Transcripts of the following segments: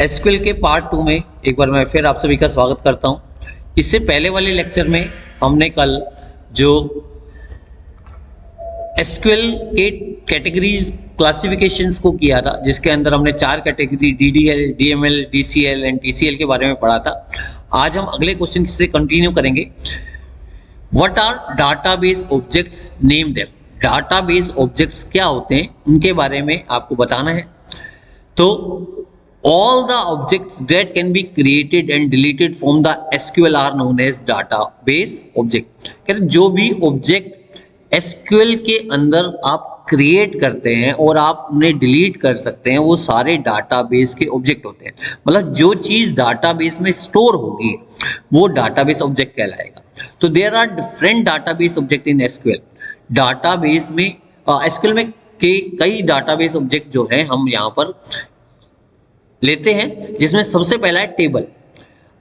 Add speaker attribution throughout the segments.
Speaker 1: SQL के part 2 में एक बार मैं फिर आप सभी का स्वागत करता हूं। इससे पहले वाले लेक्चर में हमने कल जो एसक्यूएल के कैटेगरीज क्लासिफिकेशंस को किया था, जिसके अंदर हमने 4 category DDL, DML, DCL and TCL के बारे में पढ़ा था। आज हम अगले क्वेश्चन से कंटिन्यू करेंगे। What are database objects, name them. Database objects क्या होते हैं उनके बारे में आपको बताना है। तो all the objects that can be created and deleted from the SQL are known as database object। जो भी ऑब्जेक्ट SQL के अंदर आप क्रिएट करते हैं और आप उन्हें डिलीट कर सकते हैं, वो सारे डाटाबेस के ऑब्जेक्ट होते हैं। मतलब जो चीज डाटाबेस में स्टोर होगी वो डाटाबेस ऑब्जेक्ट कहलाएगा। तो there are different database object in SQL। Database में SQL में के कई डाटाबेस ऑब्जेक्ट जो है हम यहाँ पर लेते हैं, जिसमें सबसे पहला है टेबल।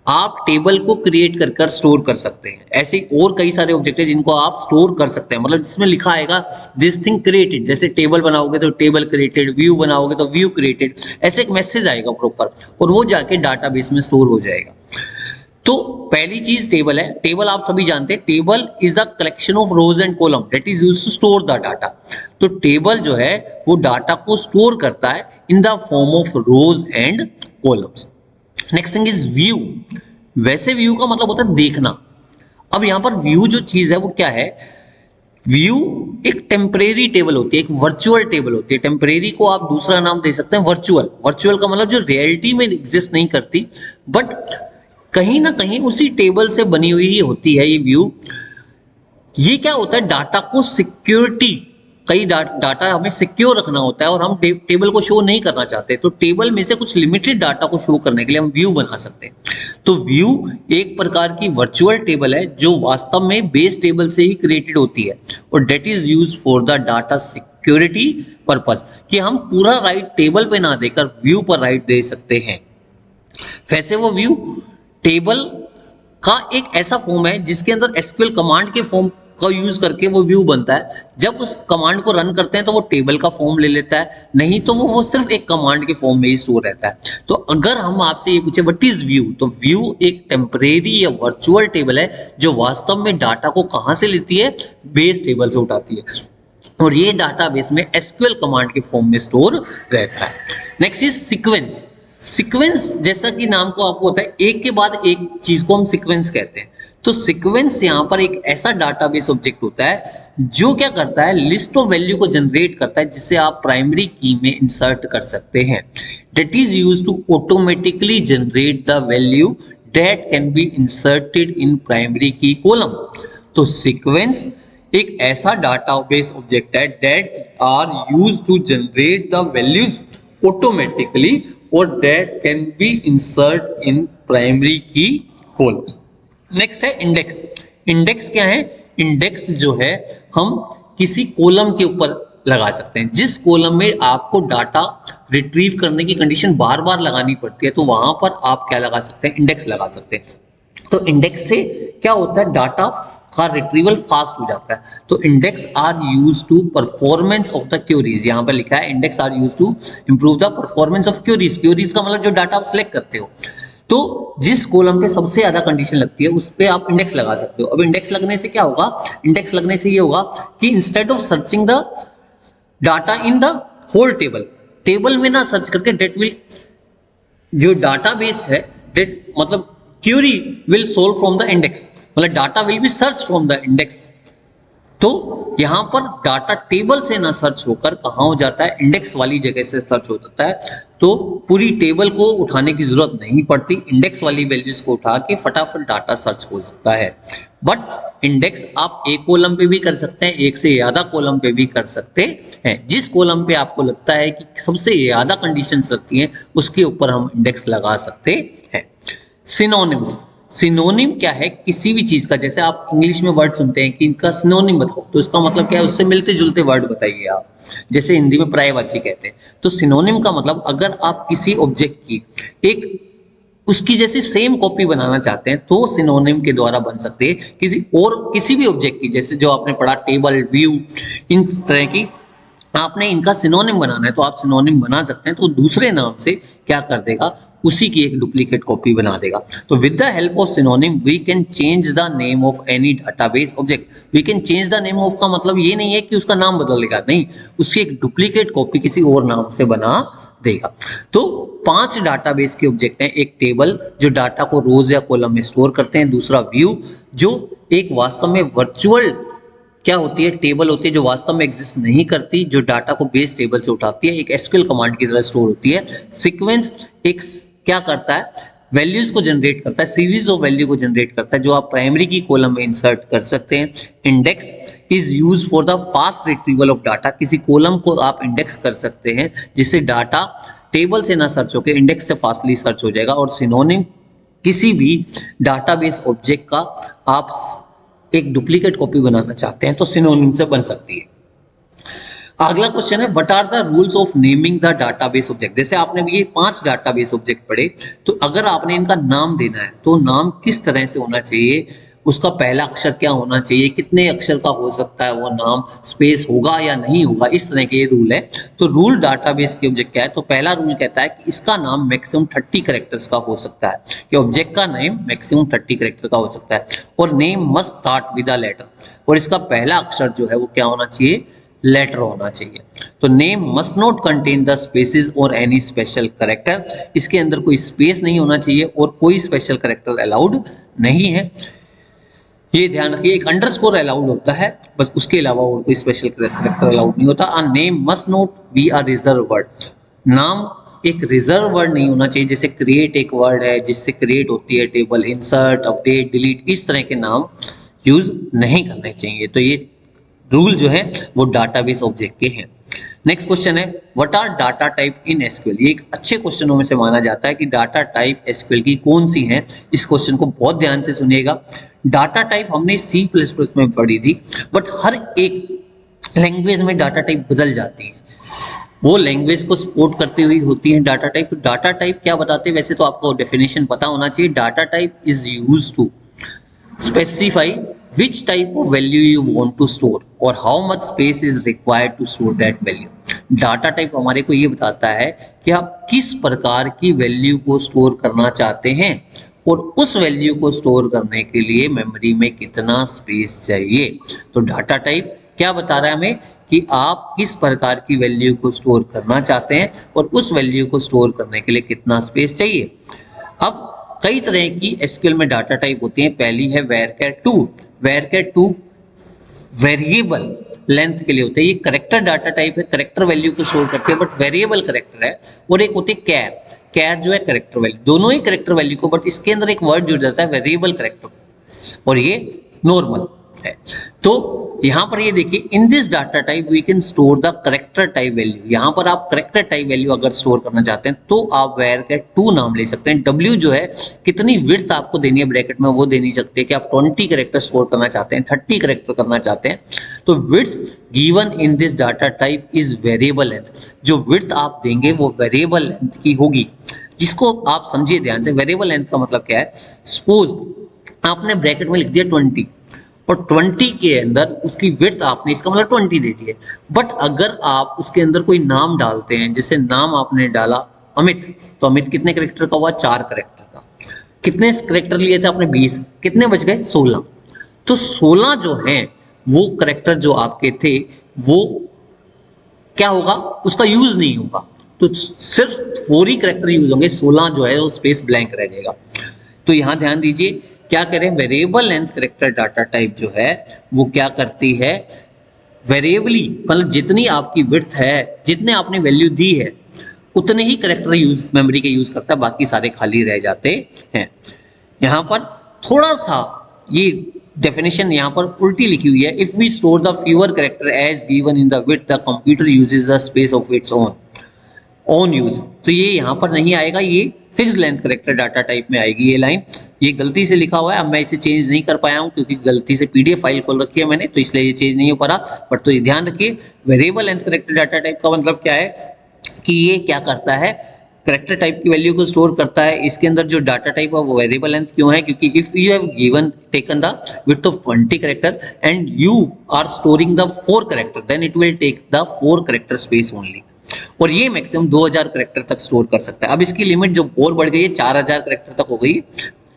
Speaker 1: आप टेबल को क्रिएट कर कर स्टोर कर सकते हैं। ऐसे और कई सारे ऑब्जेक्ट हैं जिनको आप स्टोर कर सकते हैं। मतलब जिसमें लिखा आएगा दिस थिंग क्रिएटेड, जैसे टेबल बनाओगे तो टेबल क्रिएटेड, व्यू बनाओगे तो व्यू क्रिएटेड, ऐसे एक मैसेज आएगा प्रॉपर और वो जाके डाटाबेस में स्टोर हो जाएगा। तो पहली चीज टेबल है। टेबल आप सभी जानते हैं, table is the collection of rows and column that is used to store the data. तो टेबल जो है वो डाटा को स्टोर करता है in the form of rows and columns. Next thing is view. वैसे व्यू का मतलब होता है देखना। अब यहां पर व्यू जो चीज है वो क्या है? व्यू एक टेम्परेरी टेबल होती है, एक वर्चुअल टेबल होती है। टेम्परेरी को आप दूसरा नाम दे सकते हैं वर्चुअल। वर्चुअल का मतलब जो रियलिटी में एग्जिस्ट नहीं करती, बट कहीं ना कहीं उसी टेबल से बनी हुई होती है ये व्यू। ये क्या होता है? डाटा को सिक्योरिटी, कई डाटा हमें सिक्योर रखना होता है और हम टेबल को शो नहीं करना चाहते, तो टेबल में से कुछ लिमिटेड डाटा को शो करने के लिए हम व्यू बना सकते हैं। तो व्यू एक प्रकार की वर्चुअल टेबल है जो वास्तव में बेस टेबल से ही क्रिएटेड होती है और that is use for the data security purpose, कि हम पूरा राइट टेबल पे ना देकर व्यू पर राइट दे सकते हैं। वैसे वो व्यू टेबल का एक ऐसा फॉर्म है जिसके अंदर एसक्यूएल कमांड के फॉर्म का यूज करके वो व्यू बनता है। जब उस कमांड को रन करते हैं तो वो टेबल का फॉर्म ले लेता है, नहीं तो वो सिर्फ एक कमांड के फॉर्म में ही स्टोर रहता है। तो अगर हम आपसे ये पूछे व्हाट इज व्यू, तो व्यू एक टेम्परेरी या वर्चुअल टेबल है जो वास्तव में डाटा को कहां से लेती है? बेस टेबल से उठाती है और ये डाटाबेस में एसक्यूएल कमांड के फॉर्म में स्टोर रहता है। Next is sequence. सीक्वेंस जैसा कि नाम को आपको होता है, एक के बाद एक चीज को हम सीक्वेंस कहते हैं। तो सीक्वेंस यहाँ पर एक ऐसा डाटाबेस ऑब्जेक्ट होता है जो क्या करता है? लिस्ट ऑफ वैल्यू को जनरेट करता है जिसे आप प्राइमरी की में इंसर्ट कर सकते हैं। That is used to automatically generate the value that can be inserted in primary key column. तो सीक्वेंस एक ऐसा डाटाबेस ऑब्जेक्ट है that are used to generate the values automatically और that can be insert in primary key column। Next है index. Index क्या है? Index जो है हम किसी कॉलम के ऊपर लगा सकते हैं। जिस कॉलम में आपको डाटा रिट्रीव करने की कंडीशन बार बार लगानी पड़ती है, तो वहां पर आप क्या लगा सकते हैं? इंडेक्स लगा सकते हैं। तो इंडेक्स से क्या होता है? डाटा का रिट्रीवल फास्ट हो जाता है। तो index are use to performance of the queries. यहाँ पर लिखा है index are use to improve the performance of queries. Queries का मतलब जो डाटा आप सिलेक्ट करते हो, तो जिस कॉलम पे सबसे ज्यादा कंडीशन लगती है उस पे आप इंडेक्स लगा सकते हो। अब इंडेक्स लगने से क्या होगा? इंडेक्स लगने से ये होगा कि instead of searching the data in the whole table, table में ना सर्च करके डेट विल, जो डाटाबेस है डेट मतलब query will solve from the index, मतलब data will be search from the index. तो यहां पर डाटा टेबल से ना सर्च होकर कहां हो जाता है? इंडेक्स वाली जगह से सर्च हो जाता है। तो पूरी टेबल को उठाने की जरूरत नहीं पड़ती, इंडेक्स वाली वैल्यूज को उठा के फटाफट डाटा सर्च हो सकता है। बट इंडेक्स आप एक कॉलम पे भी कर सकते हैं, एक से ज्यादा कॉलम पे भी कर सकते हैं। जिस कॉलम पे आपको लगता है कि सबसे ज्यादा कंडीशंस लगती हैं उसके ऊपर हम इंडेक्स लगा सकते हैं। सिनोनिम्स। सिनोनिम क्या है? किसी भी चीज का, जैसे आप इंग्लिश में वर्ड सुनते हैं कि इनका सिनोनिम बताओ, तो इसका मतलब क्या है? उससे मिलते जुलते वर्ड बताइए आप। जैसे हिंदी में पर्यायवाची कहते हैं, तो सिनोनिम का मतलब अगर आप किसी ऑब्जेक्ट की एक उसकी जैसी सेम कॉपी बनाना चाहते हैं तो सिनोनिम के द्वारा बन सकते हैं किसी भी ऑब्जेक्ट की। जैसे जो आपने पढ़ा टेबल, व्यू, इन तरह की आपने इनका सिनोनिम बनाना है तो आप सिनोनिम बना सकते हैं, तो दूसरे नाम से क्या कर देगा, उसी की एक डुप्लीकेट कॉपी बना देगा। तो with the help of synonym we can change the name of any database object. We can change the name of का मतलब ये नहीं है कि उसका नाम बदलेगा, नहीं, उसकी एक डुप्लीकेट कॉपी किसी और नाम से बना देगा। तो 5 डाटाबेस के ऑब्जेक्ट हैं, एक टेबल जो डाटा को रोज या कॉलम में स्टोर करते हैं, दूसरा व्यू जो एक वास्तव में वर्चुअल क्या होती है, टेबल होती है जो वास्तव में एग्जिस्ट नहीं करती, जो डाटा को बेस टेबल से उठाती है, एक एसक्यूएल कमांड की तरह स्टोर होती है। सीक्वेंस एक क्या करता है, वैल्यूज को जनरेट करता है, सीरीज ऑफ वैल्यू को जनरेट करता है जो आप प्राइमरी की कॉलम में इंसर्ट कर सकते हैं। Index is use for the fast retrieval of data, किसी कॉलम को आप इंडेक्स कर सकते हैं जिससे डाटा टेबल से ना सर्च होकर इंडेक्स से फास्टली सर्च हो जाएगा। और सिनोनिम किसी भी डाटाबेस ऑब्जेक्ट का आप एक डुप्लीकेट कॉपी बनाना चाहते हैं तो सिनोनिम से बन सकती है। अगला क्वेश्चन है what are the rules of naming the database object. जैसे आपने ये 5 डाटाबेस ऑब्जेक्ट पढ़े, तो अगर आपने इनका नाम देना है तो नाम किस तरह से होना चाहिए, उसका पहला अक्षर क्या होना चाहिए, कितने अक्षर का हो सकता है वो नाम, स्पेस होगा या नहीं होगा, इस तरह के रूल है। तो रूल डाटाबेस के ऑब्जेक्ट क्या है, तो पहला रूल कहता है कि इसका नाम मैक्सिमम 30 कैरेक्टर्स का हो सकता है, कि ऑब्जेक्ट का नेम मैक्सिमम 30 कैरेक्टर का हो सकता है, और name must start with a letter, और इसका पहला अक्षर जो है वो क्या होना चाहिए, लेटर होना चाहिए। तो name must not contain the spaces और एनी स्पेशल कैरेक्टर, इसके अंदर कोई स्पेस नहीं होना चाहिए और कोई स्पेशल कैरेक्टर अलाउड नहीं है, ये ध्यान रखिए। एक अंडरस्कोर अलाउड होता है बस, उसके अलावा और कोई स्पेशल कैरेक्टर अलाउड नहीं होता। A name must not be a reserve word, नाम एक रिजर्व वर्ड नहीं होना चाहिए, जैसे क्रिएट एक वर्ड है जिससे क्रिएट होती है टेबल, इंसर्ट, अपडेट, डिलीट, इस तरह के नाम यूज नहीं करने चाहिए। तो ये रूल जो है वो डाटाबेस ऑब्जेक्ट के हैं। नेक्स्ट क्वेश्चन है what are data type in SQL. ये एक अच्छे क्वेश्चनों में से माना जाता है कि डाटा टाइप एसक्यूएल की कौन सी हैं। इस क्वेश्चन को बहुत ध्यान से सुनिएगा। डाटा टाइप हमने C++ में पढ़ी थी, बट हर एक लैंग्वेज में डाटा टाइप बदल जाती है, वो लैंग्वेज को सपोर्ट करती हुई होती है डाटा टाइप। डाटा टाइप क्या बताते हैं, वैसे तो आपको डेफिनेशन पता होना चाहिए। Data type is used to specify which type of value you want to store और how much space is required to store that value। Data type हमारे को ये बताता है कि आप किस प्रकार की वैल्यू को स्टोर करना चाहते हैं और उस वैल्यू को स्टोर करने के लिए मेमोरी में कितना स्पेस चाहिए। तो डाटा टाइप क्या बता रहा है हमें कि आप किस प्रकार की वैल्यू को स्टोर करना चाहते हैं और उस वैल्यू को स्टोर करने के लिए कितना स्पेस चाहिए। अब कई तरह की एसक्यूएल में डाटा टाइप होती हैं। पहली है varchar2। varchar2 वेरिएबल लेंथ के लिए होते हैं। ये करेक्टर डाटा टाइप है, करेक्टर वैल्यू को स्टोर करते हैं बट वेरिएबल करेक्टर है। और एक होती है कैर, कैर जो है करेक्टर वैल्यू, दोनों ही करेक्टर वैल्यू को, बट इसके अंदर एक वर्ड जुड़ जाता है वेरिएबल करेक्टर और ये नॉर्मल है। तो यहाँ पर ये देखिए in this data type we can store the character type value. यहाँ पर आप करेक्टर टाइप वैल्यू अगर स्टोर करना चाहते हैं तो आप varchar2 नाम ले सकते हैं। W जो है कितनी विड्थ आपको देनी है ब्रैकेट में वो दे नहीं सकते कि आप 20 करेक्टर स्टोर करना चाहते हैं, 30 करेक्टर करना चाहते हैं। तो width given in this data type is variable length. जो विड्थ आप देंगे वो वेरिएबल लेंथ की होगी, जिसको आप समझिए ध्यान से। वेरिएबल लेंथ का मतलब क्या है, सपोज आपने ब्रैकेट में लिख दिया 20 और 20 के अंदर उसकी विड्थ आपने इसका मतलब 20 दे दी है। बट अगर आप उसके अंदर कोई नाम डालते हैं, जैसे नाम आपने डाला अमित, तो अमित कितने करेक्टर का हुआ, 4 करेक्टर का। कितने करेक्टर लिए थे आपने, 20, कितने बच गए, 16। तो 16 जो हैं वो करेक्टर जो आपके थे वो क्या होगा, उसका यूज नहीं होगा। तो सिर्फ 4 ही करेक्टर यूज होंगे, 16 जो है वो स्पेस ब्लैंक रह जाएगा। तो यहाँ ध्यान दीजिए क्या करें, variable length character data type जो है वो क्या करती है, वेरिएबली मतलब जितनी आपकी विड्थ है, जितने आपने वैल्यू दी है उतने ही करेक्टर यूज मेमोरी के यूज करता है, बाकी सारे खाली रह जाते हैं। यहाँ पर थोड़ा सा ये डेफिनेशन यहाँ पर उल्टी लिखी हुई है। If we store the fewer character as given in the width the computer uses the space of its own use. तो ये यहाँ पर नहीं आएगा, ये fix length character data type में आएगी। ये लाइन ये गलती से लिखा हुआ है, अब मैं इसे चेंज नहीं कर पाया हूँ क्योंकि गलती से पीडीएफ फाइल खोल रखी है मैंने, तो इसलिए ये चेंज नहीं हो पा रहा। बट तो ये ध्यान रखिए variable length character data type का मतलब क्या है कि ये क्या करता है, करेक्टर टाइप की वैल्यू को स्टोर करता है। इसके अंदर जो डाटा टाइप है वो वेरिएबल लेंथ क्यों है, क्योंकि if you have given taken the width of 20 character and you are storing the 4 character then it will take the 4 character space only, और ये मैक्सिमम 2000 करेक्टर तक स्टोर कर सकता है। अब इसकी लिमिट जो और बढ़ गई है 4000 करेक्टर तक हो गई है,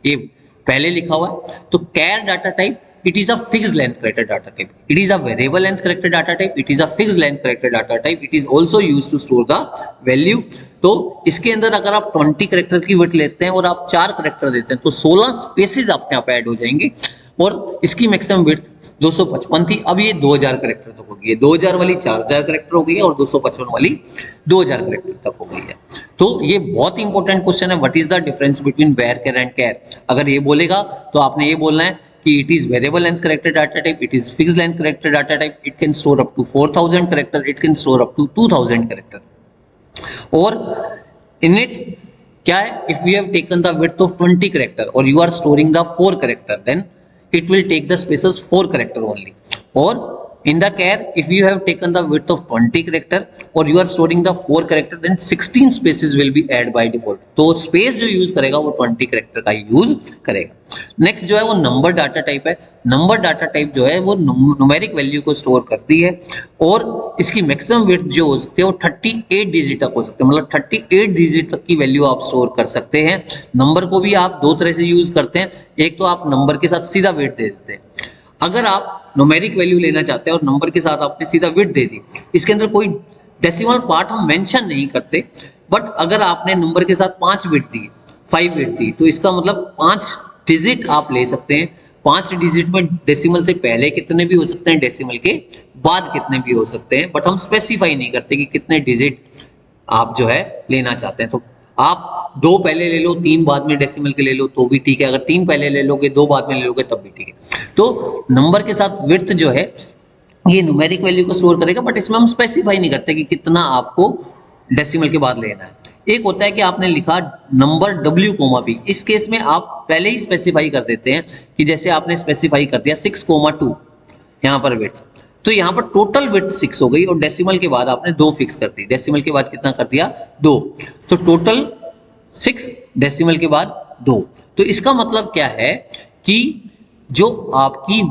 Speaker 1: ये पहले लिखा हुआ है। तो char data type it is a fixed length character data type, it is a variable length character data type, it is a fixed length character data type, it is also used to store the value। तो इसके अंदर अगर आप 20 character की width लेते हैं और आप 4 करेक्टर देते हैं तो 16 स्पेसेस आपके यहाँ पे ऐड हो जाएंगे, और इसकी मैक्सिमम विड्थ 255 थी, अब ये 2000 करेक्टर तक हो गई है। 2000 वाली 4000 करेक्टर हो गई है और 255 वाली 2000 करेक्टर तक हो गई है। तो ये बहुत ही इंपॉर्टेंट क्वेश्चन है, what is the difference between varchar and char. अगर ये बोलेगा तो आपने ये बोलना है कि it is variable length character data type, it is fixed length character data type, it can store up to 4000 character, it can store up to 2000 character। और in it क्या है, if we have taken the width of 20 character और you are storing the 4 character then it will take the spaces 4 character only। और in the char if you have taken the width of 20 character or you are storing the 4 character then 16 spaces will be added by default। तो space जो use करेगा वो 20 character का use करेगा। Next जो है वो नंबर डाटा टाइप है। नंबर डाटा टाइप जो है वो न्यूमेरिक वैल्यू को स्टोर करती है और इसकी मैक्सिमम विड्थ जो हो सकती है वो 38 डिजिट तक हो सकते हैं, मतलब 38 डिजिट तक की वैल्यू आप स्टोर कर सकते हैं। नंबर को भी आप दो तरह से यूज करते हैं, एक तो आप नंबर के साथ सीधा वेट दे देते हैं। अगर आप न्यूमेरिक वैल्यू लेना चाहते हैं और नंबर के साथ आपने सीधा विड्थ दे दी, इसके अंदर कोई डेसिमल पार्ट हम मेंशन नहीं करते, बट अगर आपने नंबर के साथ 5 विड्थ दी 5 विड्थ दी तो इसका मतलब 5 डिजिट आप ले सकते हैं। 5 डिजिट में डेसिमल से पहले कितने भी हो सकते हैं, डेसिमल के बाद कितने भी हो सकते हैं, बट हम स्पेसिफाई नहीं करते कि कितने डिजिट आप जो है लेना चाहते हैं। तो आप 2 पहले ले लो 3 बाद में डेसिमल के ले लो तो भी ठीक है, अगर 3 पहले ले लोगे 2 बाद में ले लोगे तब भी ठीक है। तो नंबर के साथ विड्थ जो है ये न्यूमेरिक वैल्यू को स्टोर करेगा, बट इसमें हम स्पेसिफाई नहीं करते कि कितना आपको डेसिमल के बाद लेना है। एक होता है कि आपने लिखा नंबर w, इस केस में आप पहले ही स्पेसिफाई कर देते हैं कि जैसे आपने स्पेसिफाई कर दिया 6,2 यहाँ पर विड्थ, तो यहाँ पर टोटल विड्थ 6 हो गई और डेसिमल के बाद आपने 2 फिक्स कर दी। डेसिमल के बाद कितना कर दिया 2, तो टोटल 6 डेसिमल के बाद 2। तो इसका मतलब क्या है कि जो आपकी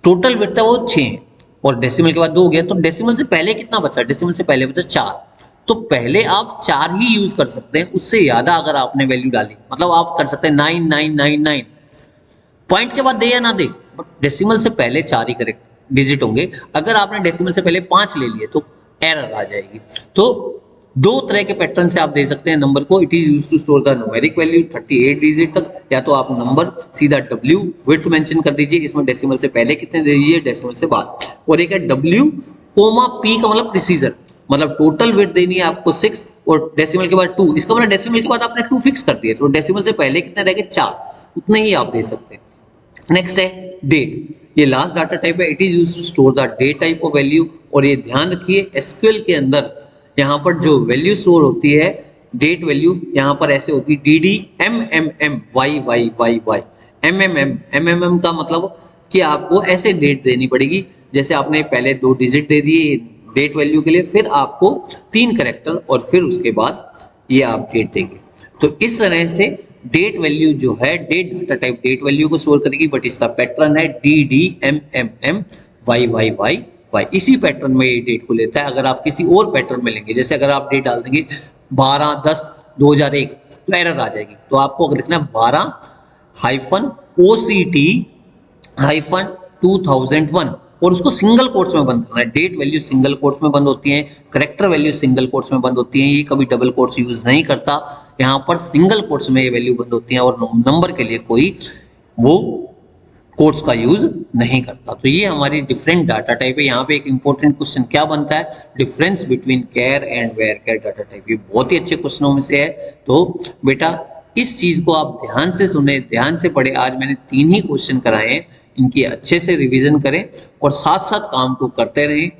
Speaker 1: टोटल विड्थ है वो 6 और डेसिमल के बाद 2 हो गया, तो डेसिमल से पहले कितना बचा, डेसिमल से पहले बचा 4। तो पहले आप 4 ही यूज कर सकते हैं, उससे ज्यादा अगर आपने वैल्यू डाली मतलब आप कर सकते हैं 9999 पॉइंट के बाद दे या ना दे, बट डेसिमल से पहले 4 ही करेक्ट डिजिट होंगे। अगर आपने डेसिमल से पहले 5 ले लिए तो एरर आ जाएगी। तो 2 तरह के पैटर्न से आप दे सकते हैं नंबर को। It is used to store the numeric value 38 digit तक, या तो आप नंबर सीधा w विड्थ मेंशन कर दीजिए, इसमें डेसिमल से पहले कितने दे दीजिए डेसिमल से बाद, और एक है w, p का मतलब प्रिसीजन, मतलब टोटल विड्थ देनी है आपको 6 और डेसिमल के बाद 2, इसका मतलब डेसिमल के बाद आपने 2 फिक्स कर दिए, तो डेसिमल से पहले कितने रह गए 4, उतने ही आप दे सकते हैं। नेक्स्ट है डेट, ये लास्ट डाटा टाइप है। It is used to store the date type of value, और ये ध्यान रखिए एसक्यूएल के अंदर यहाँ पर जो वैल्यू स्टोर होती है डेट वैल्यू यहाँ पर ऐसे होगी dd MMM YYYY MMM का मतलब कि आपको ऐसे डेट देनी पड़ेगी, जैसे आपने पहले 2 डिजिट दे दिए डेट वैल्यू के लिए, फिर आपको 3 कैरेक्टर और फिर उसके बाद ये आप डेट देंगे। तो इस तरह से डेट वैल्यू जो है date data type date value को स्टोर करेगी, बट इसका पैटर्न है dd MMM YYYY। इसी पैटर्न में ये डेट को लेता है। अगर आप किसी और पैटर्न में लेंगे, जैसे अगर आप डेट डाल देंगे 12/10/2001 तो एरर आ जाएगी। तो आपको अगर लिखना है 12-OCT-2001 और उसको सिंगल कोट्स में बंद करना है। डेट वैल्यू सिंगल कोट्स में बंद होती है, करेक्टर वैल्यू सिंगल कोट्स में बंद होती है, ये कभी डबल कोट्स यूज नहीं करता, यहाँ पर सिंगल कोट्स में ये वैल्यू बंद होती है और नंबर के लिए कोई वो कोट्स का यूज नहीं करता। तो ये हमारी डिफरेंट डाटा टाइप है। यहाँ पे एक इंपॉर्टेंट क्वेश्चन क्या बनता है, difference between char and varchar data type, ये बहुत ही अच्छे क्वेश्चनों में से है। तो बेटा इस चीज को आप ध्यान से सुने, ध्यान से पढ़े। आज मैंने 3 ही क्वेश्चन कराए हैं, इनकी अच्छे से रिवीजन करें और साथ साथ काम को करते रहें।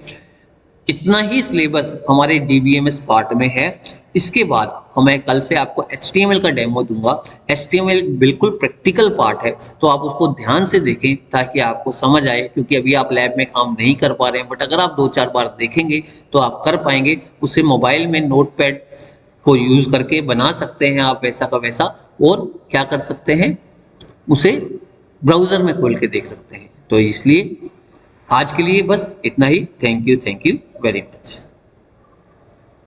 Speaker 1: इतना ही सिलेबस हमारे DBMS पार्ट में है। इसके बाद मैं कल से आपको HTML का डेमो दूंगा। HTML बिल्कुल प्रैक्टिकल पार्ट है, तो आप उसको ध्यान से देखें ताकि आपको समझ आए, क्योंकि अभी आप लैब में काम नहीं कर पा रहे हैं, बट अगर आप 2-4 बार देखेंगे तो आप कर पाएंगे। उससे मोबाइल में नोटपैड को यूज करके बना सकते हैं आप वैसा का वैसा, और क्या कर सकते हैं, उसे ब्राउजर में खोल के देख सकते हैं। तो इसलिए आज के लिए बस इतना ही। Thank you very much.